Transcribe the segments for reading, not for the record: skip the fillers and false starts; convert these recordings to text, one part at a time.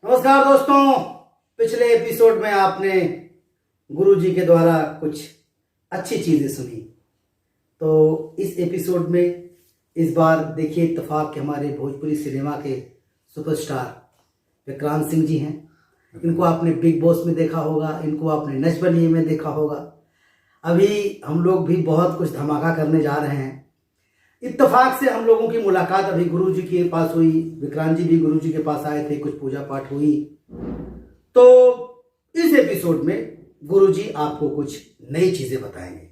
नमस्कार दोस्तों, पिछले एपिसोड में आपने गुरुजी के द्वारा कुछ अच्छी चीजें सुनी। तो इस एपिसोड में इस बार देखिए इत्तेफाक के हमारे भोजपुरी सिनेमा के सुपरस्टार विक्रांत सिंह जी हैं। इनको आपने बिग बॉस में देखा होगा, इनको आपने नच बलिए में देखा होगा। अभी हम लोग भी बहुत कुछ धमाका करने जा रहे हैं। इत्तेफाक से हम लोगों की मुलाकात अभी गुरुजी के पास हुई, विक्रांत जी भी गुरुजी के पास आए थे, कुछ पूजा पाठ हुई। तो इस एपिसोड में गुरुजी आपको कुछ नई चीजें बताएंगे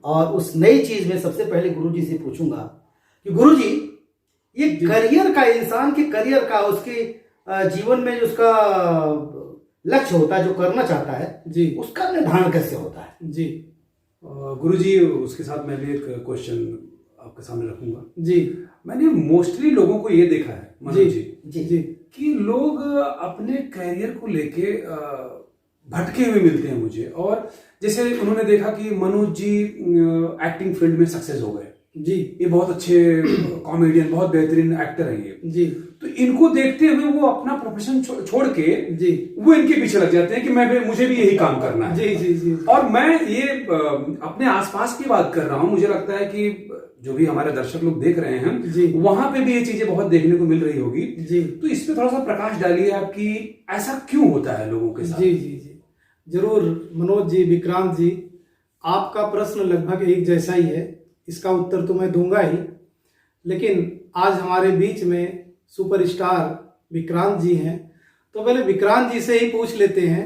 और उस नई चीज में सबसे पहले गुरुजी से पूछूंगा कि गुरुजी, ये करियर का, इंसान के करियर का, उसके जीवन में जो उसका लक्ष्य होता है, जो करना चाहता है जी, उसका निर्धारण कैसे होता है? जी गुरुजी, उसके साथ मैं भी एक क्वेश्चन आपके सामने रखूंगा। जी, मैंने मोस्टली लोगों को ये देखा है मनोज जी कि लोग अपने करियर को लेके भटके हुए मिलते हैं मुझे। और जैसे उन्होंने देखा कि मनोज जी एक्टिंग फील्ड में सक्सेस हो गए जी, ये बहुत अच्छे कॉमेडियन, बहुत बेहतरीन एक्टर हैं ये जी। तो इनको देखते हुए वो अपना प्रोफेशन छोड़ के जी वो इनके पीछे लग जाते हैं कि मुझे भी यही काम करना है जी जी जी। और मैं ये अपने आसपास की बात कर रहा हूँ। मुझे लगता है कि जो भी हमारे दर्शक लोग देख रहे हैं जी, वहां पे भी ये चीजें बहुत देखने को मिल रही होगी जी। तो इस पे थोड़ा सा प्रकाश डालिए आपकी, ऐसा क्यों होता है लोगों के साथ? जी जी जी जरूर मनोज जी, विक्रांत जी, आपका प्रश्न लगभग एक जैसा ही है। इसका उत्तर तो मैं दूंगा ही, लेकिन आज हमारे बीच में सुपरस्टार विक्रांत जी हैं, तो पहले विक्रांत जी से ही पूछ लेते हैं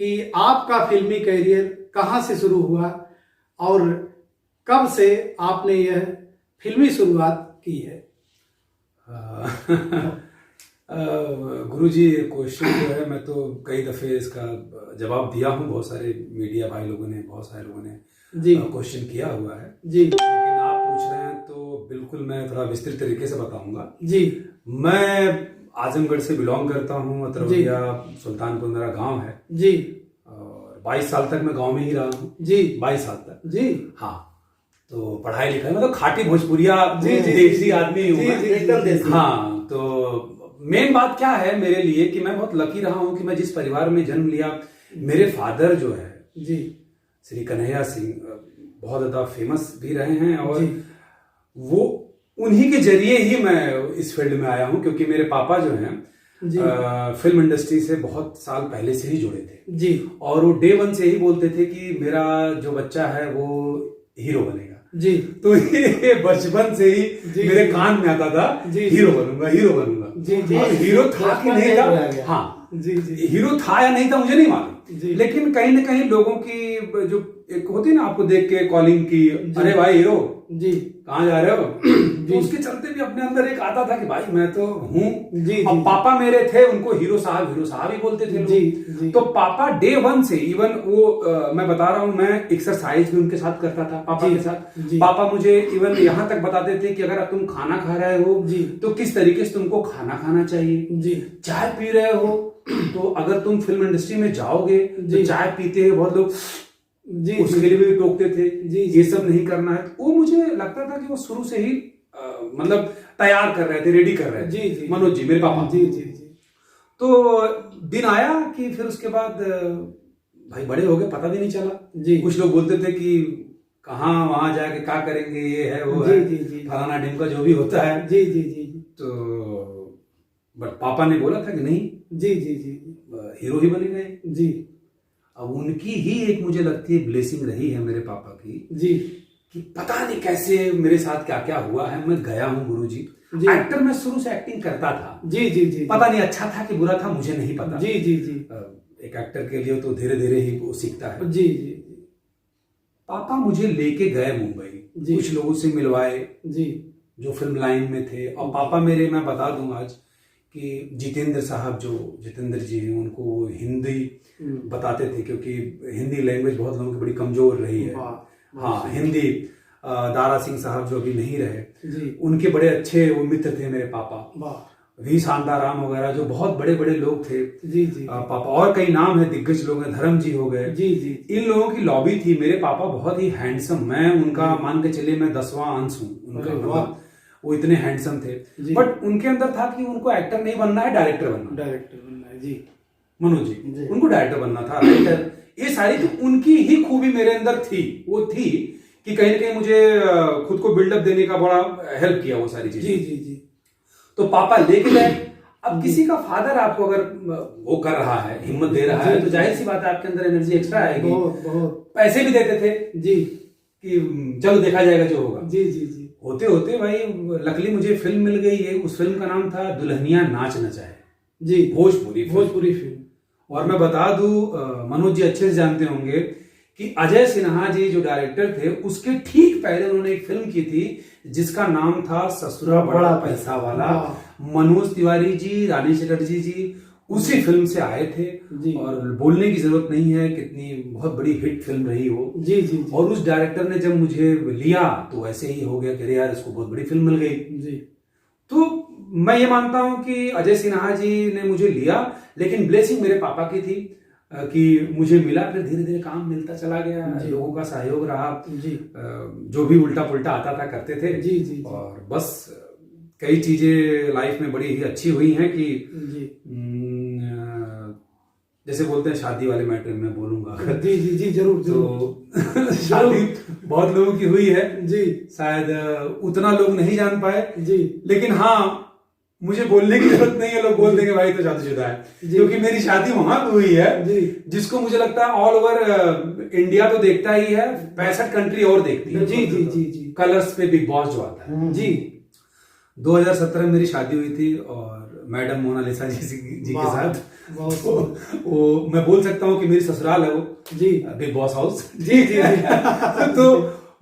कि आपका फिल्मी करियर कहाँ से शुरू हुआ और कब से आपने यह फिल्मी शुरुआत की है? गुरुजी, क्वेश्चन जो है मैं तो कई दफे इसका जवाब दिया हूँ। बहुत सारे मीडिया भाई लोगों ने, बहुत सारे लोगों ने जी क्वेश्चन किया हुआ है जी, लेकिन आप पूछ रहे हैं तो बिल्कुल मैं थोड़ा विस्तृत तरीके से बताऊंगा जी। मैं आजमगढ़ से बिलोंग करता हूँ। अतरवैया सुल्तानपुर मेरा गांव है जी, और 22 साल तक मैं गांव में ही रहा हूँ जी। 22 साल तक जी, हाँ। तो पढ़ाई लिखाई मतलब खाटी भोजपुरिया देसी आदमी हूँ एकदम। हाँ, तो मेन बात क्या है मेरे लिए कि मैं बहुत लकी रहा हूँ कि मैं जिस परिवार में जन्म लिया, मेरे फादर जो है जी श्री कन्हैया सिंह बहुत ज्यादा फेमस भी रहे हैं, और वो उन्हीं के जरिए ही मैं इस फील्ड में आया हूँ। क्योंकि मेरे पापा जो हैं फिल्म इंडस्ट्री से बहुत साल पहले से ही जुड़े थे जी, और वो डे वन से ही बोलते थे कि मेरा जो बच्चा है वो हीरो बनेगा जी। तो ये बचपन से ही मेरे कान में आता था, हीरो बनूंगा, हीरो बनूंगा जी जी। हीरो था कि नहीं था, हाँ जी जी, हीरो था या नहीं था मुझे नहीं मालूम, लेकिन कहीं ना कहीं लोगों की जो एक होती है ना, आपको देख के कॉलिंग की, अरे भाई हीरो जी, कहाँ जा रहे हो तो उसके चलते भी अपने अंदर एक आता था कि भाई मैं तो हूँ जी। और पापा मेरे थे, उनको हीरो साहब ही बोलते थे जी जी। तो पापा डे वन से, इवन वो मैं बता रहा हूँ, मैं एक्सरसाइज भी उनके साथ करता था पापा के साथ। पापा मुझे इवन यहाँ तक बताते थे कि अगर तुम खाना खा रहे हो जी, तो किस तरीके से तुमको खाना खाना चाहिए जी। चाय पी रहे हो तो अगर तुम फिल्म इंडस्ट्री में जाओगे तो चाय पीते हैं बहुत लोग जी, उसके लिए भी टोकते थे जी, ये सब नहीं करना है। वो मुझे लगता था कि वो शुरू से ही मतलब तैयार कर रहे थे, रेडी कर रहे थे जी, जी, मनोज जी, मेरे पापा जी जी जी। तो दिन आया कि फिर उसके बाद भाई बड़े हो गए, पता भी नहीं चला जी। कुछ लोग बोलते थे कि कहाँ वहां जाके क्या करेंगे, ये है वो जी, है जी, जी, फलाना ढिमका जो भी होता है जी जी जी। तो बट पापा ने बोला था कि नहीं जी जी जी, हीरो ही बनेगा जी। अब उनकी ही एक मुझे लगती है ब्लेसिंग रही है मेरे पापा की जी, कि पता नहीं कैसे मेरे साथ क्या क्या हुआ है। मैं गया हूँ गुरुजी, एक्टर मैं शुरू से एक्टिंग करता था जी जी जी। पता नहीं अच्छा था कि बुरा था, मुझे नहीं पता जी जी जी। एक एक्टर के लिए तो धीरे धीरे ही वो सीखता है जी जी। पापा मुझे लेके गए मुंबई, कुछ लोगों से मिलवाए जी जो फिल्म लाइन में थे। और पापा मेरे, मैं बता दूं आज कि जितेंद्र साहब, जो जितेंद्र जी हैं, उनको हिंदी बताते थे क्योंकि हिंदी लैंग्वेज बहुत लोगों की बड़ी कमजोर रही है। हाँ, हिंदी दारा सिंह साहब जो अभी नहीं रहे, उनके बड़े अच्छे वो मित्र थे मेरे पापा। वी शांताराम वगैरह जो बहुत बड़े बड़े लोग थे जी जी। पापा और कई नाम है, दिग्गज लोग हैं, धर्म जी हो गए जी जी। इन लोगों की लॉबी थी। मेरे पापा बहुत ही हैंडसम, मैं उनका मान के चलिए मैं 10वां अंश हूँ उनका, वो इतने हैंडसम थे। बट उनके अंदर था कि उनको एक्टर नहीं बनना है, डायरेक्टर बनना है है। जी मनोज जी, उनको डायरेक्टर बनना था, राइटर, ये सारी तो उनकी ही खूबी मेरे अंदर थी। वो थी कि कहीं ना कहीं मुझे खुद को बिल्डअप देने का बड़ा हेल्प किया वो सारी चीजें। जी जी जी। तो पापा लेके गए। अब किसी का फादर आपको अगर वो कर रहा है, हिम्मत दे रहा है, तो जाहिर सी बात है आपके अंदर एनर्जी एक्स्ट्रा आएगी। बहुत बहुत। पैसे भी देते थे जी कि चलो देखा जाएगा जो होगा। जी जी जी। होते होते भाई लकली मुझे फिल्म मिल गई है। उस फिल्म का नाम था दुल्हनिया नाच नचाए। जी भोजपुरी फिल्म। और मैं बता दूं, मनोज जी अच्छे से जानते होंगे कि अजय सिन्हा जी जो डायरेक्टर थे, उसके ठीक पहले उन्होंने एक फिल्म की थी जिसका नाम था ससुरा बड़ा पैसा वाला। मनोज तिवारी जी, रानी चटर्जी जी उसी फिल्म से आए थे। और बोलने की जरूरत नहीं है कितनी बहुत बड़ी हिट फिल्म रही वो। जी जी। और उस डायरेक्टर ने जब मुझे लिया तो ऐसे ही हो गया कि अरे यार इसको बहुत बड़ी फिल्म मिल गई। जी। तो मैं ये मानता हूं कि अजय सिन्हा जी ने मुझे लिया, लेकिन ब्लेसिंग मेरे पापा की थी कि मुझे मिला। फिर धीरे धीरे काम मिलता चला गया, लोगों का सहयोग रहा। जी। जो भी उल्टा पुल्टा आता था करते थे। जी जी। और बस कई चीजें लाइफ में बड़ी ही अच्छी हुई हैं कि जैसे बोलते हैं शादी वाले मैटर में बोलूंगा। जी जी जी जरूर तो शादी बहुत लोगों की हुई है जी, शायद उतना लोग नहीं जान पाए जी, लेकिन हाँ मुझे बोलने की जरूरत नहीं है। लोग बोल देंगे भाई तो शादीशुदा है, क्योंकि मेरी शादी वहां पे हुई है जी, जिसको मुझे लगता है ऑल ओवर इंडिया तो देखता ही है, 65 कंट्री और देखती है। जी जी जी जी। कलर्स पे बिग बॉस जो आता है जी। 2017 में मेरी शादी हुई थी और मैडम मोनालिसा जी के साथ। तो वो मैं बोल सकता हूँ कि मेरी ससुराल है वो जी, बिग बॉस हाउस। जी जी तो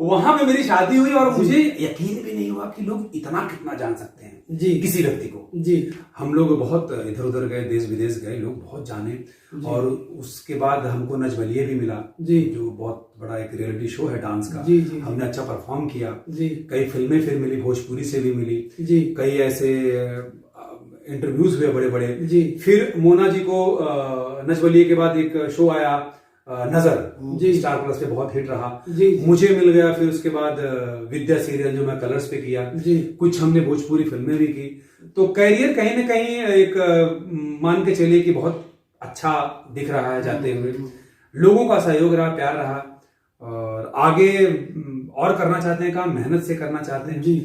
वहां पे मेरी शादी हुई और मुझे यकीन भी नहीं हुआ कि लोग इतना कितना जान सकते हैं जी किसी व्यक्ति को जी। हम लोग बहुत इधर उधर गए, देश विदेश गए, लोग बहुत जाने। और उसके बाद हमको नजबलिए भी मिला जी, जो बहुत बड़ा एक रियलिटी शो है डांस का जी, जी, हमने अच्छा परफॉर्म किया जी। कई फिल्में फिर मिली, भोजपुरी से भी मिली जी। कई ऐसे इंटरव्यूज हुए बड़े बड़े जी। फिर मोना जी को नजबलिए के बाद एक शो आया नजर जी, स्टार प्लस पे बहुत हिट रहा जी। मुझे मिल गया फिर उसके बाद विद्या सीरियल जो मैं कलर्स पे किया जी। कुछ हमने भोजपुरी फिल्में भी की। तो कैरियर कहीं ना कहीं एक मान के चलिए कि बहुत अच्छा दिख रहा है जाते हुए। लोगों का सहयोग रहा, प्यार रहा और आगे और करना चाहते हैं काम, मेहनत से करना चाहते हैं जी।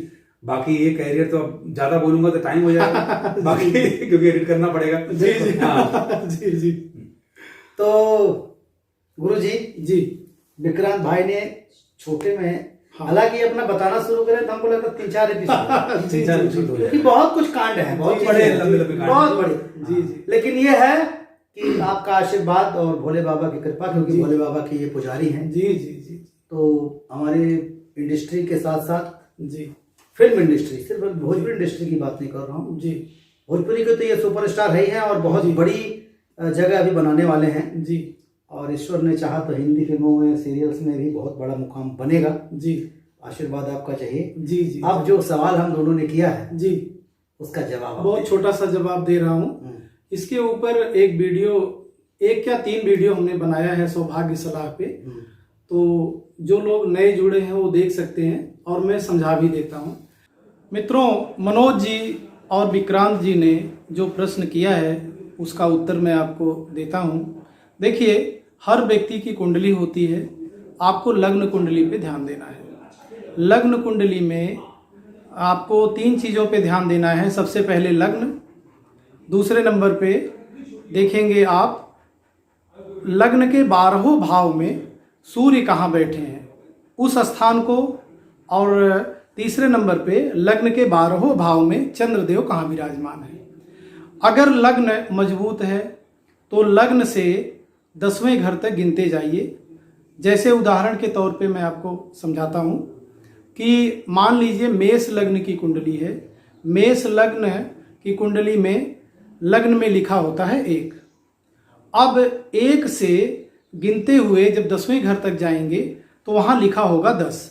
बाकी ये कैरियर तो अब ज्यादा बोलूंगा तो टाइम हो जाएगा बाकी क्योंकि एडिट करना पड़ेगा जी जी। हाँ जी जी। तो गुरु जी जी, विक्रांत भाई ने छोटे में हालांकि अपना बताना शुरू करें तो हमको लगता है 3-4 एपिसोड क्योंकि बहुत कुछ कांड है, बहुत बड़े बहुत बड़े जी जी। लेकिन ये है कि आपका आशीर्वाद और भोले बाबा की कृपा, क्योंकि भोले बाबा के ये पुजारी हैं जी जी जी। तो हमारे इंडस्ट्री के साथ साथ जी फिल्म इंडस्ट्री, सिर्फ भोजपुरी इंडस्ट्री की बात नहीं कर रहा हूँ जी, भोजपुरी के तो ये सुपरस्टार है ही हैं और बहुत बड़ी जगह अभी बनाने वाले हैं जी। और ईश्वर ने चाहा तो हिंदी फिल्मों में, सीरियल्स में भी बहुत बड़ा मुकाम बनेगा जी। आशीर्वाद आपका चाहिए जी जी। अब जो सवाल हम दोनों ने किया है जी, उसका जवाब बहुत छोटा सा जवाब दे रहा हूँ। इसके ऊपर एक वीडियो, 1 या 3 वीडियो हमने बनाया है सौभाग्य सलाह पे, तो जो लोग नए जुड़े हैं वो देख सकते हैं और मैं समझा भी देता हूँ। मित्रों, मनोज जी और विक्रांत जी ने जो प्रश्न किया है उसका उत्तर मैं आपको देता हूँ। देखिए, हर व्यक्ति की कुंडली होती है, आपको लग्न कुंडली पे ध्यान देना है। लग्न कुंडली में आपको 3 चीज़ों पे ध्यान देना है। सबसे पहले लग्न, दूसरे नंबर पे देखेंगे आप लग्न के 12वें भाव में सूर्य कहाँ बैठे हैं उस स्थान को, और तीसरे नंबर पे लग्न के 12वें भाव में चंद्रदेव कहाँ विराजमान है। अगर लग्न मजबूत है तो लग्न से 10वें घर तक गिनते जाइए। जैसे उदाहरण के तौर पे मैं आपको समझाता हूँ कि मान लीजिए मेष लग्न की कुंडली है। मेष लग्न की कुंडली में लग्न में लिखा होता है 1। अब 1 से गिनते हुए जब 10वें घर तक जाएंगे तो वहाँ लिखा होगा 10।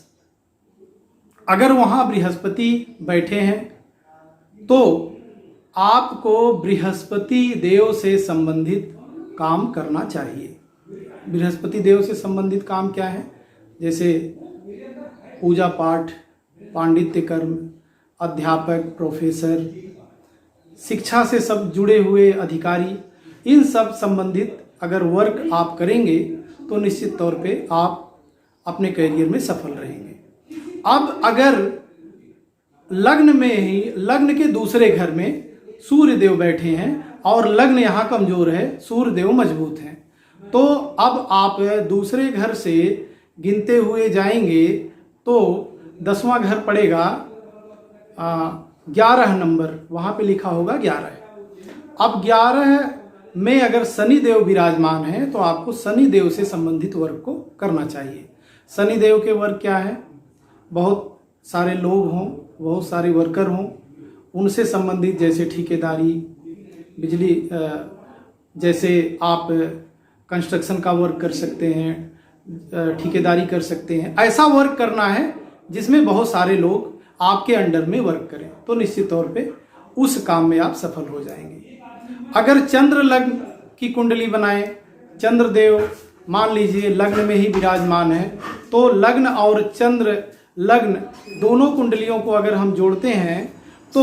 अगर वहाँ बृहस्पति बैठे हैं तो आपको बृहस्पति देव से संबंधित काम करना चाहिए। बृहस्पति देव से संबंधित काम क्या है? जैसे पूजा पाठ, पांडित्य कर्म, अध्यापक, प्रोफेसर, शिक्षा से सब जुड़े हुए अधिकारी, इन सब संबंधित अगर वर्क आप करेंगे तो निश्चित तौर पे आप अपने करियर में सफल रहेंगे। अब अगर लग्न में ही, लग्न के दूसरे घर में सूर्य देव बैठे हैं और लग्न यहाँ कमजोर है, सूर्य देव मजबूत हैं, तो अब आप दूसरे घर से गिनते हुए जाएंगे तो 10वां घर पड़ेगा 11 नंबर, वहाँ पे लिखा होगा 11। अब 11 में अगर शनि देव विराजमान है तो आपको शनि देव से संबंधित वर्क को करना चाहिए। शनि देव के वर्क क्या है? बहुत सारे लोग हों, बहुत सारे वर्कर हों, उनसे संबंधित जैसे ठेकेदारी, बिजली, जैसे आप कंस्ट्रक्शन का वर्क कर सकते हैं, ठेकेदारी कर सकते हैं। ऐसा वर्क करना है जिसमें बहुत सारे लोग आपके अंडर में वर्क करें, तो निश्चित तौर पे उस काम में आप सफल हो जाएंगे। अगर चंद्र लग्न की कुंडली बनाएं, चंद्र देव मान लीजिए लग्न में ही विराजमान है, तो लग्न और चंद्र लग्न दोनों कुंडलियों को अगर हम जोड़ते हैं तो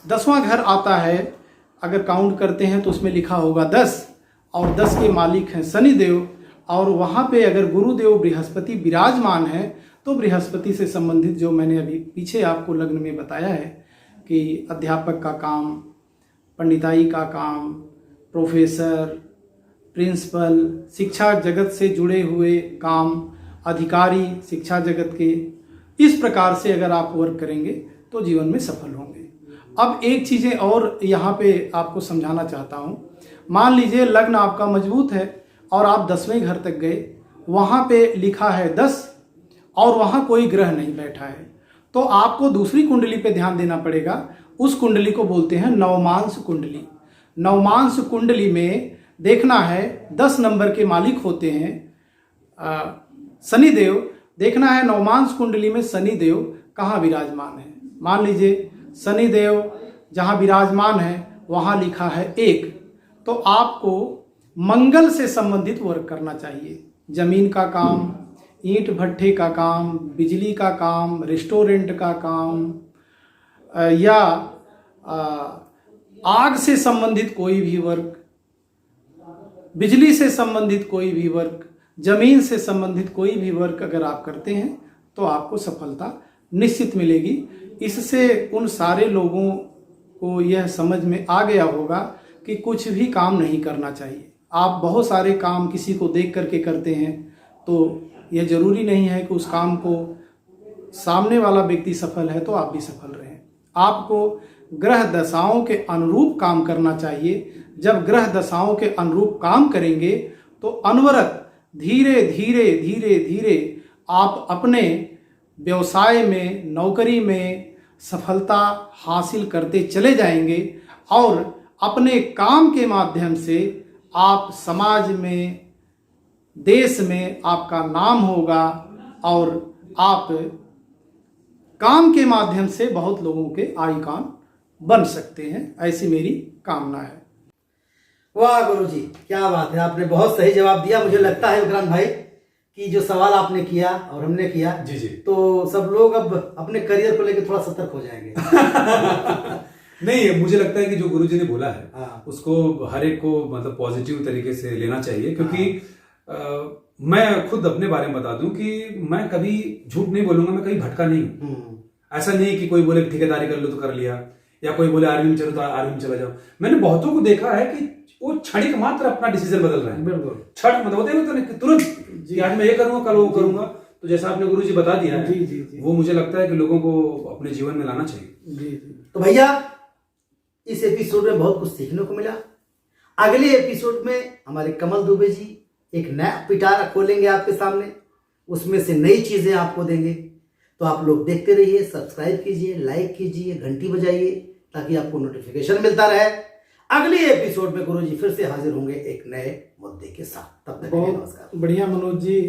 10वां घर आता है। अगर काउंट करते हैं तो उसमें लिखा होगा 10, और 10 के मालिक हैं शनि देव, और वहाँ पे अगर गुरुदेव बृहस्पति विराजमान है तो बृहस्पति से संबंधित जो मैंने अभी पीछे आपको लग्न में बताया है कि अध्यापक का काम, पंडिताई का काम, प्रोफेसर, प्रिंसिपल, शिक्षा जगत से जुड़े हुए काम, अधिकारी शिक्षा जगत के, इस प्रकार से अगर आप वर्क करेंगे तो जीवन में सफल होंगे। अब एक चीज़ें और यहाँ पे आपको समझाना चाहता हूँ। मान लीजिए लग्न आपका मजबूत है और आप 10वें घर तक गए, वहाँ पे लिखा है 10 और वहाँ कोई ग्रह नहीं बैठा है, तो आपको दूसरी कुंडली पे ध्यान देना पड़ेगा। उस कुंडली को बोलते हैं नवमांश कुंडली। नवमांश कुंडली में देखना है 10 नंबर के मालिक होते हैं शनि देव। देखना है नवमांश कुंडली में शनि देव कहाँ विराजमान है। मान लीजिए शनि देव जहाँ विराजमान है वहाँ लिखा है 1, तो आपको मंगल से संबंधित वर्क करना चाहिए। जमीन का काम, ईंट भट्ठे का काम, बिजली का काम, रेस्टोरेंट का काम, या आग से संबंधित कोई भी वर्क, बिजली से संबंधित कोई भी वर्क, जमीन से संबंधित कोई भी वर्क अगर आप करते हैं तो आपको सफलता निश्चित मिलेगी। इससे उन सारे लोगों को यह समझ में आ गया होगा कि कुछ भी काम नहीं करना चाहिए। आप बहुत सारे काम किसी को देख करके करते हैं तो यह जरूरी नहीं है कि उस काम को सामने वाला व्यक्ति सफल है तो आप भी सफल रहें। आपको ग्रह दशाओं के अनुरूप काम करना चाहिए। जब ग्रह दशाओं के अनुरूप काम करेंगे तो अनवरत धीरे धीरे धीरे धीरे आप अपने व्यवसाय में, नौकरी में सफलता हासिल करते चले जाएंगे और अपने काम के माध्यम से आप समाज में, देश में आपका नाम होगा और आप काम के माध्यम से बहुत लोगों के आइकॉन बन सकते हैं। ऐसी मेरी कामना है। वाह गुरुजी, क्या बात है, आपने बहुत सही जवाब दिया। मुझे लगता है विक्रांत भाई कि जो सवाल आपने किया और हमने किया जी जी, तो सब लोग अब अपने करियर को लेकर थोड़ा सतर्क हो जाएंगे। नहीं, मुझे लगता है कि जो गुरुजी ने बोला है हाँ। उसको हर एक को मतलब पॉजिटिव तरीके से लेना चाहिए, क्योंकि मैं खुद अपने बारे में बता दूं कि मैं कभी झूठ नहीं बोलूंगा, मैं कभी भटका नहीं हूं। ऐसा नहीं कि कोई बोले ठेकेदारी कर लो तो कर लिया, या कोई बोले आर्मी में चलो तो आर्मी में चला जाओ। मैंने बहुतों को देखा है कि वो क्षणिक मात्र अपना डिसीजन बदल रहे हैं। बिल्कुल क्षण मतलब होते हैं तो तुरंत कि आज मैं ये करूंगा, कल वो करूंगा। तो जैसा आपने गुरुजी बता दिया है, जी, वो मुझे लगता है कि लोगों को अपने जीवन में लाना चाहिए। जी। तो भैया इस एपिसोड में बहुत कुछ सीखने को मिला। अगले एपिसोड में हमारे कमल दुबे जी एक नया पिटारा खोलेंगे आपके सामने, उसमें से नई चीजें आपको देंगे। तो आप लोग देखते रहिए, सब्सक्राइब कीजिए, लाइक कीजिए, घंटी बजाइए ताकि आपको नोटिफिकेशन मिलता रहे। अगले एपिसोड में गुरुजी फिर से हाजिर होंगे एक नए मुद्दे के साथ। तब तक के लिए नमस्कार। बढ़िया मनोज जी,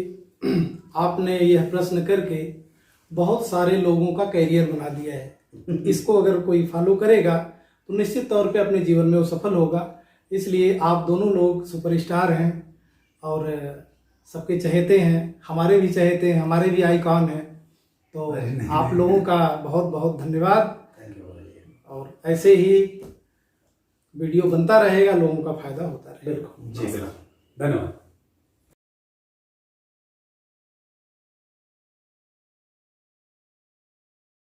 आपने यह प्रश्न करके बहुत सारे लोगों का कैरियर बना दिया है। इसको अगर कोई फॉलो करेगा तो निश्चित तौर पे अपने जीवन में वो सफल होगा। इसलिए आप दोनों लोग सुपरस्टार हैं और सबके चहेते हैं, हमारे भी चहेते हैं, हमारे भी आइकॉन हैं। तो आप लोगों का बहुत बहुत धन्यवाद। और ऐसे ही वीडियो बनता रहेगा, लोगों का फायदा होता रहेगा। बिल्कुल जी बिल्कुल, धन्यवाद।